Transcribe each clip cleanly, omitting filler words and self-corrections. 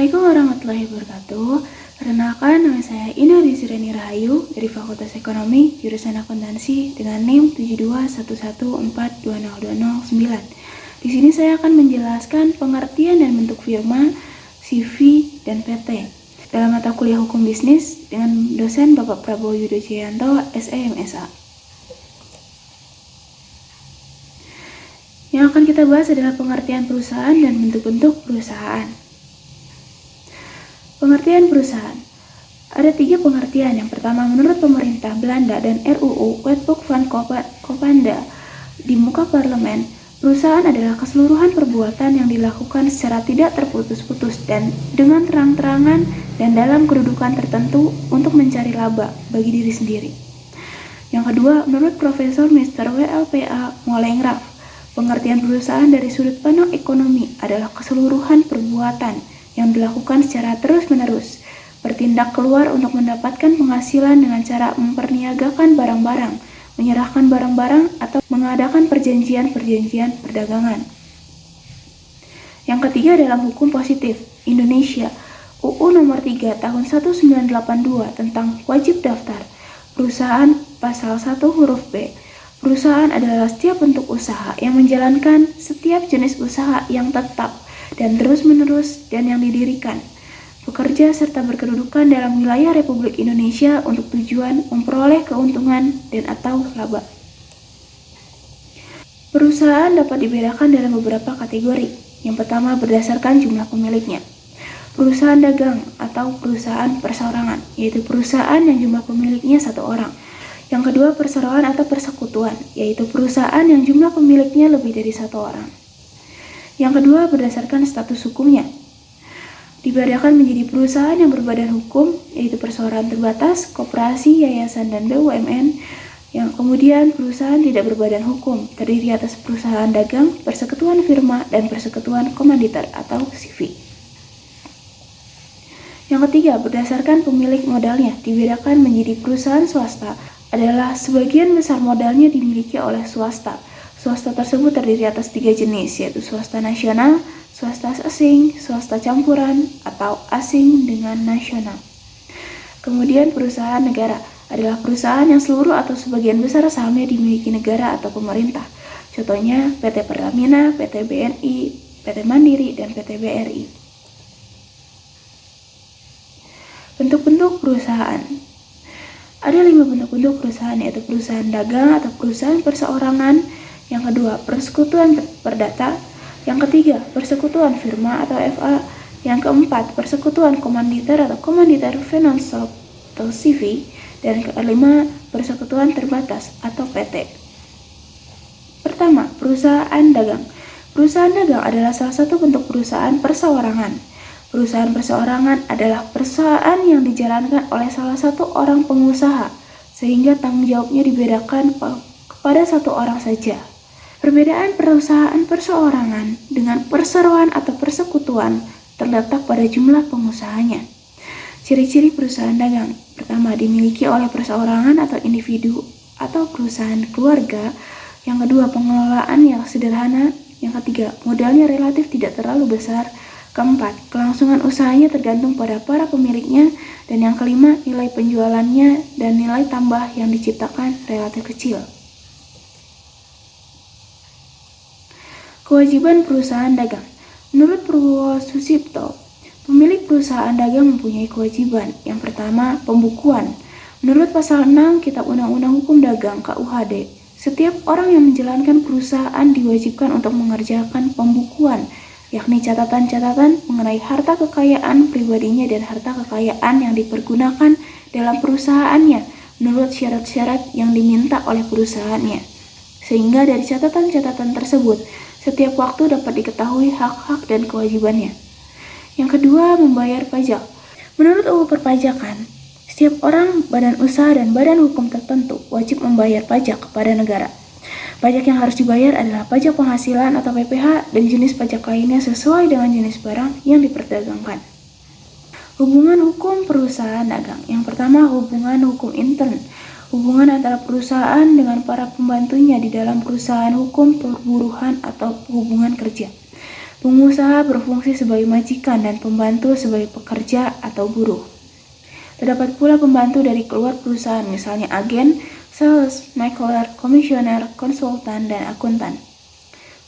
Assalamualaikum warahmatullahi wabarakatuh. Perkenalkan, nama saya Ina Desirani Rahayu dari Fakultas Ekonomi, jurusan Akuntansi dengan NIM 72114202009. Di sini saya akan menjelaskan pengertian dan bentuk firma, CV, dan PT dalam mata kuliah Hukum Bisnis dengan dosen Bapak Prabowo Yudo Jayanto, SE MSA. Yang akan kita bahas adalah pengertian perusahaan dan bentuk-bentuk perusahaan. Pengertian perusahaan. Ada 3 pengertian. Yang pertama, menurut pemerintah Belanda dan RUU Wetboek van Koopmanda di muka parlemen, perusahaan adalah keseluruhan perbuatan yang dilakukan secara tidak terputus-putus dan dengan terang-terangan dan dalam kedudukan tertentu untuk mencari laba bagi diri sendiri. Yang kedua, menurut Profesor Mr. WLPA Molengraf, pengertian perusahaan dari sudut pandang ekonomi adalah keseluruhan perbuatan yang dilakukan secara terus-menerus, bertindak keluar untuk mendapatkan penghasilan dengan cara memperniagakan barang-barang, menyerahkan barang-barang, atau mengadakan perjanjian-perjanjian perdagangan. Yang ketiga, dalam hukum positif Indonesia, UU nomor 3 tahun 1982 tentang wajib daftar perusahaan pasal 1 huruf B. Perusahaan adalah setiap bentuk usaha yang menjalankan setiap jenis usaha yang tetap dan terus-menerus dan yang didirikan, bekerja serta berkedudukan dalam wilayah Republik Indonesia untuk tujuan memperoleh keuntungan dan atau laba. Perusahaan dapat dibedakan dalam beberapa kategori. Yang pertama, berdasarkan jumlah pemiliknya. Perusahaan dagang atau perusahaan perseorangan, yaitu perusahaan yang jumlah pemiliknya 1 orang. Yang kedua, perseroan atau persekutuan, yaitu perusahaan yang jumlah pemiliknya lebih dari 1 orang. Yang kedua, berdasarkan status hukumnya. Dibedakan menjadi perusahaan yang berbadan hukum, yaitu perseroan terbatas, koperasi, yayasan, dan BUMN. Yang kemudian, perusahaan tidak berbadan hukum, terdiri atas perusahaan dagang, persekutuan firma, dan persekutuan komanditer atau CV. Yang ketiga, berdasarkan pemilik modalnya. Dibedakan menjadi perusahaan swasta adalah sebagian besar modalnya dimiliki oleh swasta. Swasta tersebut terdiri atas 3 jenis, yaitu swasta nasional, swasta asing, swasta campuran, atau asing dengan nasional. Kemudian perusahaan negara adalah perusahaan yang seluruh atau sebagian besar sahamnya dimiliki negara atau pemerintah. Contohnya PT Pertamina, PT BNI, PT Mandiri, dan PT BRI. Bentuk-bentuk perusahaan. Ada 5 bentuk-bentuk perusahaan, yaitu perusahaan dagang atau perusahaan perseorangan. Yang kedua, persekutuan perdata. Yang ketiga, persekutuan firma atau FA. Yang keempat, persekutuan komanditer atau komanditer financial atau CV. Dan kelima, persekutuan terbatas atau PT. Pertama, perusahaan dagang. Perusahaan dagang adalah salah satu bentuk perusahaan perseorangan. Perusahaan perseorangan adalah perusahaan yang dijalankan oleh salah satu orang pengusaha, sehingga tanggung jawabnya dibedakan kepada 1 orang saja. Perbedaan perusahaan perseorangan dengan perseroan atau persekutuan terletak pada jumlah pengusahanya. Ciri-ciri perusahaan dagang. Pertama, dimiliki oleh perseorangan atau individu atau perusahaan keluarga. Yang kedua, pengelolaan yang sederhana. Yang ketiga, modalnya relatif tidak terlalu besar. Keempat, kelangsungan usahanya tergantung pada para pemiliknya. Dan yang kelima, nilai penjualannya dan nilai tambah yang diciptakan relatif kecil. Kewajiban perusahaan dagang. Menurut Purwo Susipto, pemilik perusahaan dagang mempunyai kewajiban. Yang pertama, pembukuan. Menurut pasal 6 Kitab Undang-Undang Hukum Dagang KUHD, setiap orang yang menjalankan perusahaan diwajibkan untuk mengerjakan pembukuan, yakni catatan-catatan mengenai harta kekayaan pribadinya dan harta kekayaan yang dipergunakan dalam perusahaannya menurut syarat-syarat yang diminta oleh perusahaannya. Sehingga dari catatan-catatan tersebut, setiap waktu dapat diketahui hak-hak dan kewajibannya. Yang kedua, membayar pajak. Menurut UU Perpajakan, setiap orang, badan usaha, dan badan hukum tertentu wajib membayar pajak kepada negara. Pajak yang harus dibayar adalah pajak penghasilan atau PPH dan jenis pajak lainnya sesuai dengan jenis barang yang diperdagangkan. Hubungan hukum perusahaan dagang. Yang pertama, hubungan hukum intern. Hubungan antara perusahaan dengan para pembantunya di dalam perusahaan hukum perburuhan atau hubungan kerja. Pengusaha berfungsi sebagai majikan dan pembantu sebagai pekerja atau buruh. Terdapat pula pembantu dari keluar perusahaan, misalnya agen, sales, makeler, komisioner, konsultan, dan akuntan.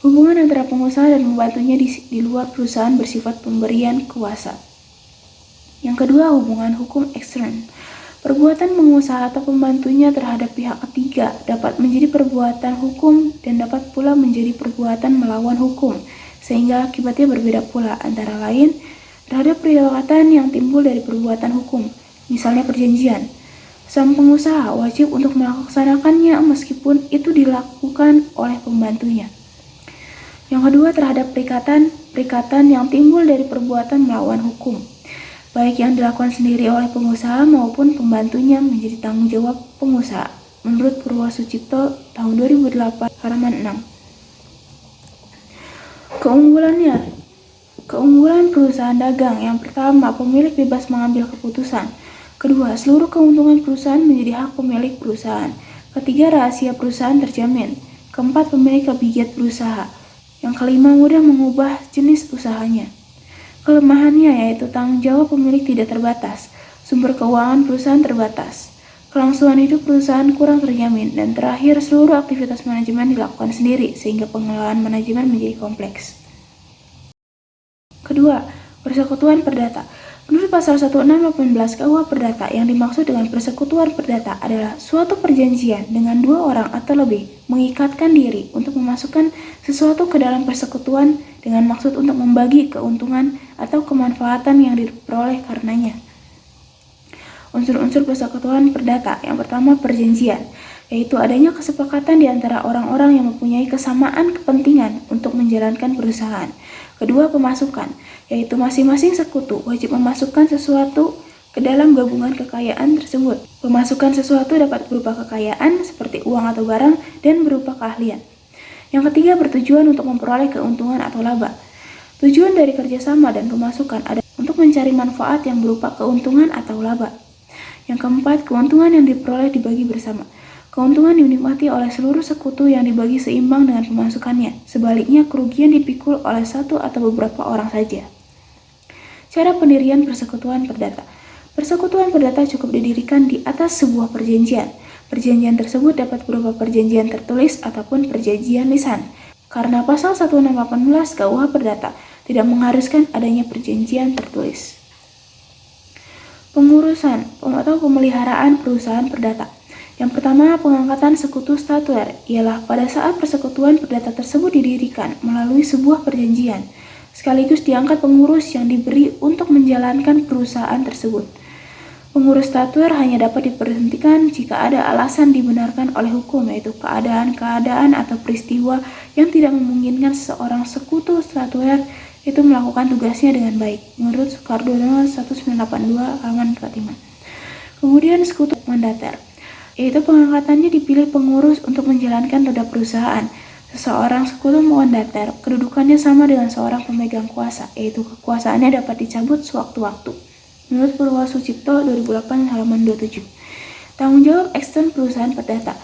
Hubungan antara pengusaha dan pembantunya di luar perusahaan bersifat pemberian kuasa. Yang kedua, hubungan hukum ekstern. Perbuatan pengusaha atau pembantunya terhadap pihak ketiga dapat menjadi perbuatan hukum dan dapat pula menjadi perbuatan melawan hukum, sehingga akibatnya berbeda pula, antara lain terhadap perbuatan yang timbul dari perbuatan hukum, misalnya perjanjian. Sang pengusaha wajib untuk melaksanakannya meskipun itu dilakukan oleh pembantunya. Yang kedua, terhadap perikatan yang timbul dari perbuatan melawan hukum, baik yang dilakukan sendiri oleh pengusaha maupun pembantunya menjadi tanggung jawab pengusaha, menurut Purwosucipto tahun 2008 halaman 6. Keunggulan perusahaan dagang. Yang pertama, pemilik bebas mengambil keputusan. Kedua, seluruh keuntungan perusahaan menjadi hak pemilik perusahaan. Ketiga, rahasia perusahaan terjamin. Keempat, pemilik lebih giat berusaha. Yang kelima, mudah mengubah jenis usahanya. Kelemahannya yaitu tanggung jawab pemilik tidak terbatas, sumber keuangan perusahaan terbatas, kelangsungan hidup perusahaan kurang terjamin, dan terakhir seluruh aktivitas manajemen dilakukan sendiri sehingga pengelolaan manajemen menjadi kompleks. Kedua, persekutuan perdata. Menurut pasal 1618 KUH Perdata, yang dimaksud dengan persekutuan perdata adalah suatu perjanjian dengan dua orang atau lebih mengikatkan diri untuk memasukkan sesuatu ke dalam persekutuan dengan maksud untuk membagi keuntungan atau kemanfaatan yang diperoleh karenanya. Unsur-unsur persekutuan perdata. Yang pertama, perjanjian, yaitu adanya kesepakatan di antara orang-orang yang mempunyai kesamaan kepentingan untuk menjalankan perusahaan. Kedua, pemasukan, yaitu masing-masing sekutu wajib memasukkan sesuatu ke dalam gabungan kekayaan tersebut. Pemasukan sesuatu dapat berupa kekayaan seperti uang atau barang dan berupa keahlian. Yang ketiga, bertujuan untuk memperoleh keuntungan atau laba. Tujuan dari kerjasama dan pemasukan adalah untuk mencari manfaat yang berupa keuntungan atau laba. Yang keempat, keuntungan yang diperoleh dibagi bersama. Keuntungan dinikmati oleh seluruh sekutu yang dibagi seimbang dengan pemasukannya. Sebaliknya, kerugian dipikul oleh satu atau beberapa orang saja. Cara pendirian persekutuan perdata. Persekutuan perdata cukup didirikan di atas sebuah perjanjian. Perjanjian tersebut dapat berupa perjanjian tertulis ataupun perjanjian lisan. Karena pasal 1618 KUH Perdata tidak mengharuskan adanya perjanjian tertulis. Pengurusan atau pemeliharaan perusahaan perdata. Yang pertama, pengangkatan sekutu statuer ialah pada saat persekutuan perdata tersebut didirikan melalui sebuah perjanjian, sekaligus diangkat pengurus yang diberi untuk menjalankan perusahaan tersebut. Pengurus statuer hanya dapat diberhentikan jika ada alasan dibenarkan oleh hukum, yaitu keadaan atau peristiwa yang tidak memungkinkan seseorang sekutu statuer itu melakukan tugasnya dengan baik, menurut Soekarno 1982 halaman 45. Kemudian sekutu mandater, yaitu pengangkatannya dipilih pengurus untuk menjalankan roda perusahaan. Seseorang sekutu mandater kedudukannya sama dengan seorang pemegang kuasa, yaitu kekuasaannya dapat dicabut sewaktu-waktu. Menurut Purwosucipto 2008 halaman 27. Tanggung jawab ekstern perusahaan perdata.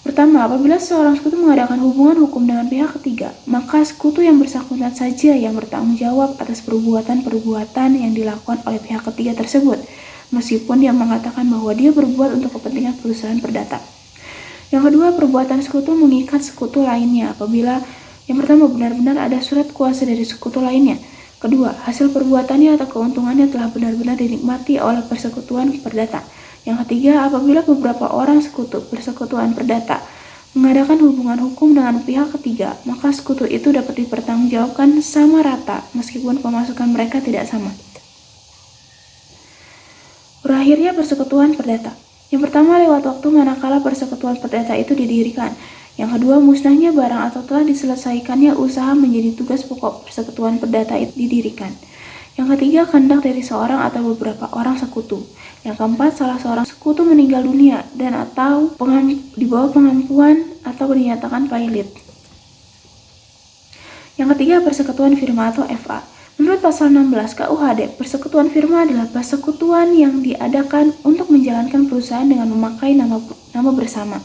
Pertama, apabila seorang sekutu mengadakan hubungan hukum dengan pihak ketiga, maka sekutu yang bersangkutan saja yang bertanggung jawab atas perbuatan-perbuatan yang dilakukan oleh pihak ketiga tersebut, meskipun dia mengatakan bahwa dia berbuat untuk kepentingan perusahaan perdata. Yang kedua, perbuatan sekutu mengikat sekutu lainnya apabila yang pertama benar-benar ada surat kuasa dari sekutu lainnya. Kedua, hasil perbuatannya atau keuntungannya telah benar-benar dinikmati oleh persekutuan perdata. Yang ketiga, apabila beberapa orang sekutu persekutuan perdata mengadakan hubungan hukum dengan pihak ketiga, maka sekutu itu dapat dipertanggungjawabkan sama rata meskipun pemasukan mereka tidak sama. Berakhirnya persekutuan perdata. Yang pertama, lewat waktu manakala persekutuan perdata itu didirikan. Yang kedua, musnahnya barang atau telah diselesaikannya usaha menjadi tugas pokok persekutuan perdata itu didirikan. Yang ketiga, kehendak dari seorang atau beberapa orang sekutu. Yang keempat, salah seorang sekutu meninggal dunia dan atau di bawah pengampuan atau dinyatakan pailit. Yang ketiga, persekutuan firma atau FA. Menurut pasal 16 KUHD, persekutuan firma adalah persekutuan yang diadakan untuk menjalankan perusahaan dengan memakai nama bersama.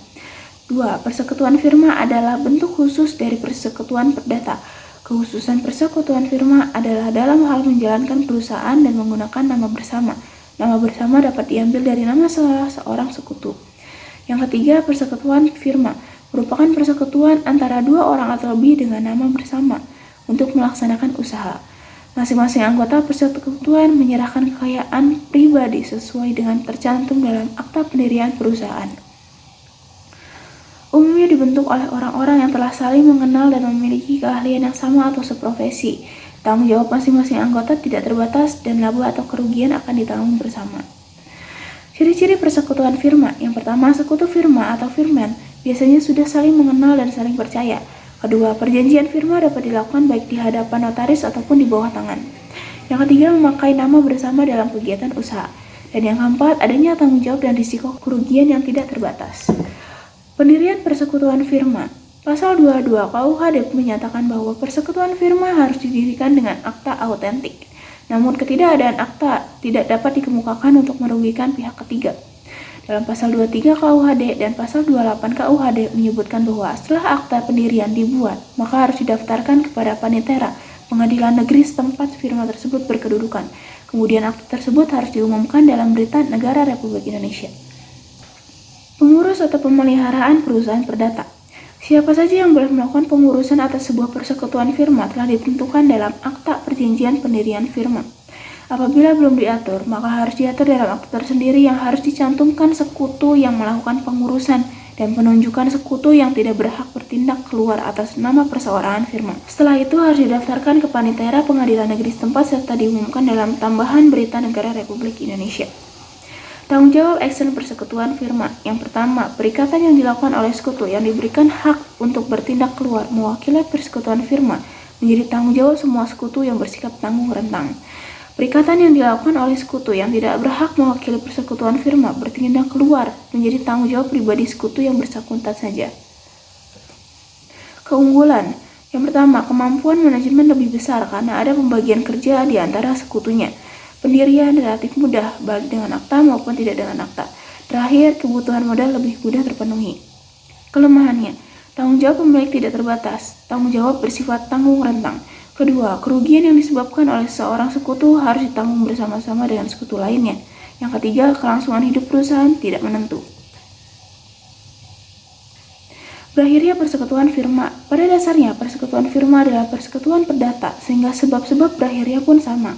2. Persekutuan firma adalah bentuk khusus dari persekutuan perdata. Kekhususan persekutuan firma adalah dalam hal menjalankan perusahaan dan menggunakan nama bersama. Nama bersama dapat diambil dari nama salah seorang sekutu. Yang ketiga, persekutuan firma merupakan persekutuan antara dua orang atau lebih dengan nama bersama untuk melaksanakan usaha. Masing-masing anggota persekutuan menyerahkan kekayaan pribadi sesuai dengan tercantum dalam akta pendirian perusahaan. Umumnya dibentuk oleh orang-orang yang telah saling mengenal dan memiliki keahlian yang sama atau seprofesi. Tanggung jawab masing-masing anggota tidak terbatas dan laba atau kerugian akan ditanggung bersama. Ciri-ciri persekutuan firma. Yang pertama, sekutu firma atau firman biasanya sudah saling mengenal dan saling percaya. Kedua, perjanjian firma dapat dilakukan baik di hadapan notaris ataupun di bawah tangan. Yang ketiga, memakai nama bersama dalam kegiatan usaha. Dan yang keempat, adanya tanggung jawab dan risiko kerugian yang tidak terbatas. Pendirian persekutuan firma. Pasal 22 KUHD menyatakan bahwa persekutuan firma harus didirikan dengan akta autentik. Namun ketidakadaan akta tidak dapat dikemukakan untuk merugikan pihak ketiga. Dalam pasal 23 KUHD dan pasal 28 KUHD menyebutkan bahwa setelah akta pendirian dibuat, maka harus didaftarkan kepada panitera pengadilan negeri setempat firma tersebut berkedudukan. Kemudian akta tersebut harus diumumkan dalam Berita Negara Republik Indonesia. Pengurus atau pemeliharaan perusahaan perdata. Siapa saja yang boleh melakukan pengurusan atas sebuah persekutuan firma telah ditentukan dalam akta perjanjian pendirian firma. Apabila belum diatur, maka harus diatur dalam akta tersendiri yang harus dicantumkan sekutu yang melakukan pengurusan dan penunjukan sekutu yang tidak berhak bertindak keluar atas nama perseorangan firma. Setelah itu harus didaftarkan ke panitera pengadilan negeri setempat serta diumumkan dalam tambahan Berita Negara Republik Indonesia. Tanggung jawab ekstern persekutuan firma. Yang pertama, perikatan yang dilakukan oleh sekutu yang diberikan hak untuk bertindak keluar mewakili persekutuan firma menjadi tanggung jawab semua sekutu yang bersikap tanggung rentang. Perikatan yang dilakukan oleh sekutu yang tidak berhak mewakili persekutuan firma bertindak keluar menjadi tanggung jawab pribadi sekutu yang bersangkutan saja. Keunggulan. Yang pertama, kemampuan manajemen lebih besar karena ada pembagian kerja di antara sekutunya. Pendirian relatif mudah, baik dengan akta maupun tidak dengan akta. Terakhir, kebutuhan modal lebih mudah terpenuhi. Kelemahannya, tanggung jawab pemilik tidak terbatas. Tanggung jawab bersifat tanggung rentang. Kedua, kerugian yang disebabkan oleh seorang sekutu harus ditanggung bersama-sama dengan sekutu lainnya. Yang ketiga, kelangsungan hidup perusahaan tidak menentu. Berakhirnya persekutuan firma. Pada dasarnya, persekutuan firma adalah persekutuan perdata, sehingga sebab-sebab berakhirnya pun sama.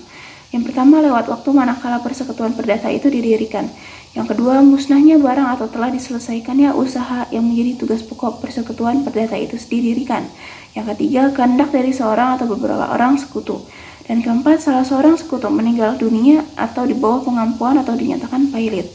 Yang pertama, lewat waktu manakala persekutuan perdata itu didirikan. Yang kedua, musnahnya barang atau telah diselesaikannya usaha yang menjadi tugas pokok persekutuan perdata itu didirikan. Yang ketiga, kehendak dari seorang atau beberapa orang sekutu. Dan keempat, salah seorang sekutu meninggal dunia atau di bawah pengampuan atau dinyatakan pailit.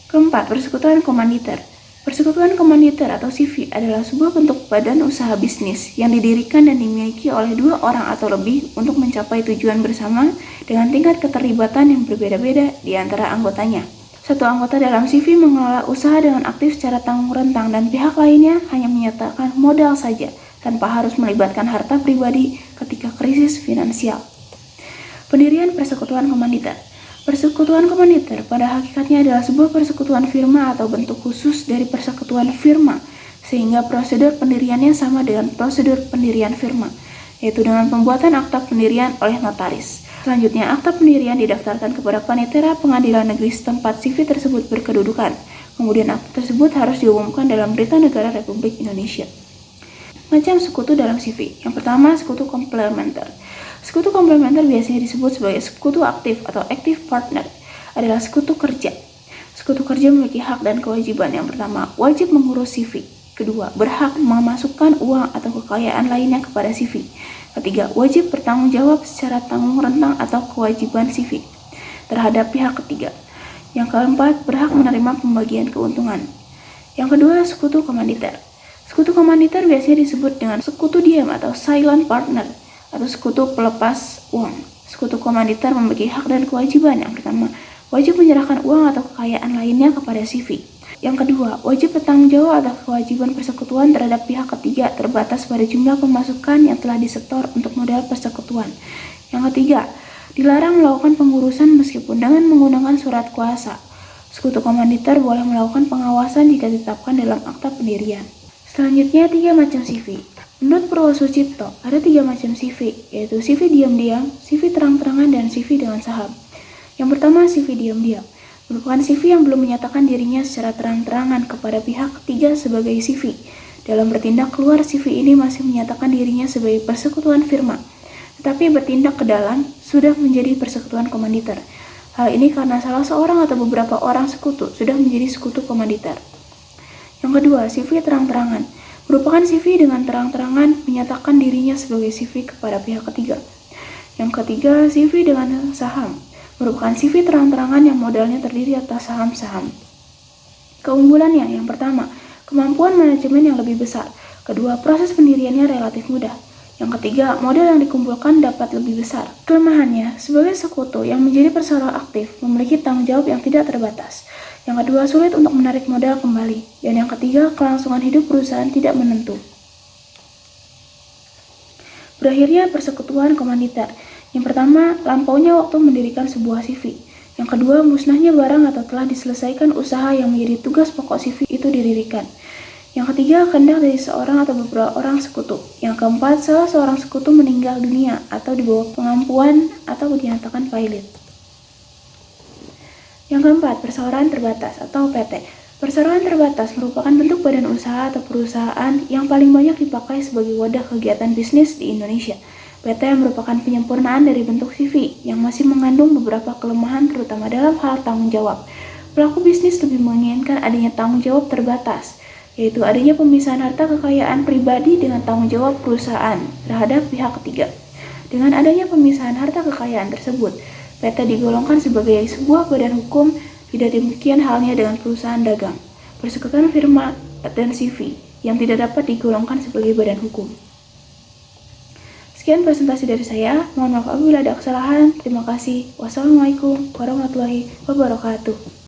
Keempat, persekutuan komanditer. Persekutuan komanditer atau CV adalah sebuah bentuk badan usaha bisnis yang didirikan dan dimiliki oleh dua orang atau lebih untuk mencapai tujuan bersama dengan tingkat keterlibatan yang berbeda-beda di antara anggotanya. Satu anggota dalam CV mengelola usaha dengan aktif secara tanggung rentang dan pihak lainnya hanya menyertakan modal saja tanpa harus melibatkan harta pribadi ketika krisis finansial. Pendirian persekutuan komanditer. Persekutuan komanditer pada hakikatnya adalah sebuah persekutuan firma atau bentuk khusus dari persekutuan firma, sehingga prosedur pendiriannya sama dengan prosedur pendirian firma, yaitu dengan pembuatan akta pendirian oleh notaris. Selanjutnya, akta pendirian didaftarkan kepada panitera pengadilan negeri setempat CV tersebut berkedudukan. Kemudian akta tersebut harus diumumkan dalam Berita Negara Republik Indonesia. Macam sekutu dalam CV. Yang pertama, sekutu komplementer. Sekutu komplementer biasanya disebut sebagai sekutu aktif atau active partner, adalah sekutu kerja. Sekutu kerja memiliki hak dan kewajiban. Yang pertama, wajib mengurus CV. Kedua, berhak memasukkan uang atau kekayaan lainnya kepada CV. Ketiga, wajib bertanggung jawab secara tanggung rentang atau kewajiban CV terhadap pihak ketiga. Yang keempat, berhak menerima pembagian keuntungan. Yang kedua, sekutu komanditer. Sekutu komanditer biasanya disebut dengan sekutu diam atau silent partner, atau sekutu pelepas uang. Sekutu komanditer memiliki hak dan kewajiban. Yang pertama, wajib menyerahkan uang atau kekayaan lainnya kepada CV. Yang kedua, wajib bertanggung jawab atas kewajiban persekutuan terhadap pihak ketiga terbatas pada jumlah pemasukan yang telah disetor untuk modal persekutuan. Yang ketiga, dilarang melakukan pengurusan meskipun dengan menggunakan surat kuasa. Sekutu komanditer boleh melakukan pengawasan jika ditetapkan dalam akta pendirian. Selanjutnya, 3 macam CV. Menurut Purwosucipto, ada 3 macam CV, yaitu CV diam-diam, CV terang-terangan, dan CV dengan saham. Yang pertama, CV diam-diam. Merupakan CV yang belum menyatakan dirinya secara terang-terangan kepada pihak ketiga sebagai CV. Dalam bertindak keluar, CV ini masih menyatakan dirinya sebagai persekutuan firma, tetapi bertindak ke dalam sudah menjadi persekutuan komanditer. Hal ini karena salah seorang atau beberapa orang sekutu sudah menjadi sekutu komanditer. Yang kedua, CV terang-terangan. Merupakan CV dengan terang-terangan menyatakan dirinya sebagai CV kepada pihak ketiga. Yang ketiga, CV dengan saham. Merupakan CV terang-terangan yang modalnya terdiri atas saham-saham. Keunggulannya, yang pertama, kemampuan manajemen yang lebih besar. Kedua, proses pendiriannya relatif mudah. Yang ketiga, modal yang dikumpulkan dapat lebih besar. Kelemahannya, sebagai sekutu yang menjadi perseroan aktif, memiliki tanggung jawab yang tidak terbatas. Yang kedua, sulit untuk menarik modal kembali. Dan yang ketiga, kelangsungan hidup perusahaan tidak menentu. Berakhirnya persekutuan komanditer. Yang pertama, lampaunya waktu mendirikan sebuah CV. Yang kedua, musnahnya barang atau telah diselesaikan usaha yang menjadi tugas pokok CV itu didirikan. Yang ketiga, kehendak dari seorang atau beberapa orang sekutu. Yang keempat, salah seorang sekutu meninggal dunia atau di bawah pengampuan atau dinyatakan pailit. Yang keempat, perseroan terbatas atau PT. Perseroan terbatas merupakan bentuk badan usaha atau perusahaan yang paling banyak dipakai sebagai wadah kegiatan bisnis di Indonesia. PT merupakan penyempurnaan dari bentuk CV yang masih mengandung beberapa kelemahan terutama dalam hal tanggung jawab. Pelaku bisnis lebih menginginkan adanya tanggung jawab terbatas, yaitu adanya pemisahan harta kekayaan pribadi dengan tanggung jawab perusahaan terhadap pihak ketiga. Dengan adanya pemisahan harta kekayaan tersebut, PT digolongkan sebagai sebuah badan hukum, tidak demikian halnya dengan perusahaan dagang, persekutuan firma, dan CV yang tidak dapat digolongkan sebagai badan hukum. Sekian presentasi dari saya, mohon maaf apabila ada kesalahan. Terima kasih. Wassalamualaikum warahmatullahi wabarakatuh.